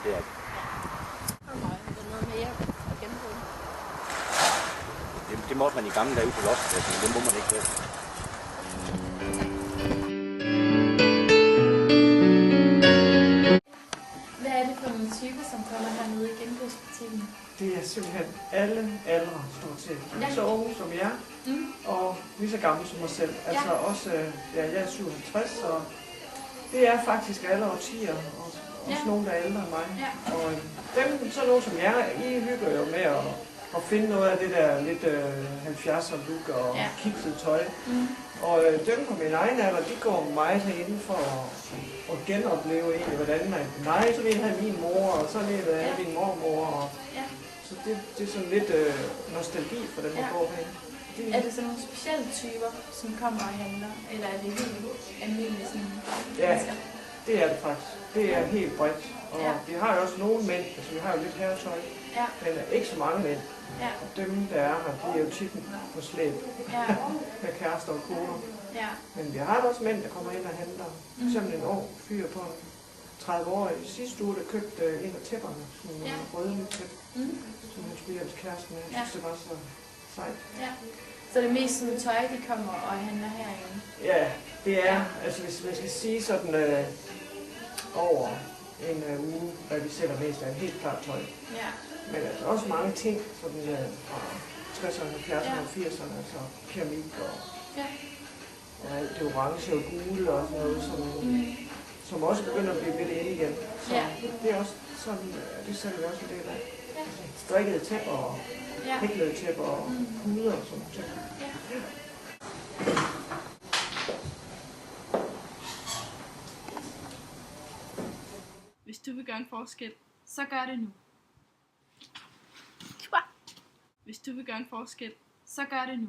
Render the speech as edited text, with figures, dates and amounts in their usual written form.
Det er det. Det måtte man i gamle dage på lossepladsen, men det må man ikke gøre. Hvad er det for nogle typer, som kommer hernede i genbrugsbutikken? Det er simpelthen alle aldre, stort set. Lige så unge som jer, og lige så gamle som mig selv. Altså også, jeg er 57, og det er faktisk alle årtier, og også nogen, der er ældre end mig. Og dem, så nogen som jer, I hygger jo med at finde noget af det der lidt 70'er look og kikset tøj. Og dem på min egen alder, de går meget herinde for at genopleve egentlig, hvordan man... Nej, så vil jeg have min mor, og så vil jeg have min mormor. Og, så det er sådan lidt nostalgi for dem, der går herinde. Er det sådan nogle specielle typer, som kommer og handler, eller er det helt almindelige sådan mennesker? Det er det faktisk. Det er helt bredt. Og vi har jo også nogle mænd, altså vi har jo lidt herretøj, men ikke så mange mænd. Og dem, der er her, de er jo tit på slæb med kærester og koner. Men vi har også mænd, der kommer ind og handler. For eksempel en ung fyr på 30 år i sidste uge, der købte en af tæpperne, sådan en røde tæppe, som han skulle hjælpe kæresten med. Jeg synes, det var så sejt. Så det er mest sådan tøj, de kommer og handler herinde? Ja, det er, altså hvis man skal sige sådan over en uge, hvad vi sælger mest af, helt klart tøj. Men altså også mange ting, sådan fra 60'erne, 70'erne og 80'erne, altså keramik og alt det orange og gule og sådan noget, som også begynder at blive lidt inde igen. Så det er også sådan, det sælger vi også en del af. Strikkede tæpper og hæklede tæpper og puder og sådan noget. Hvis du vil gøre en forskel, så gør det nu. Hvis du vil gøre en forskel, så gør det nu.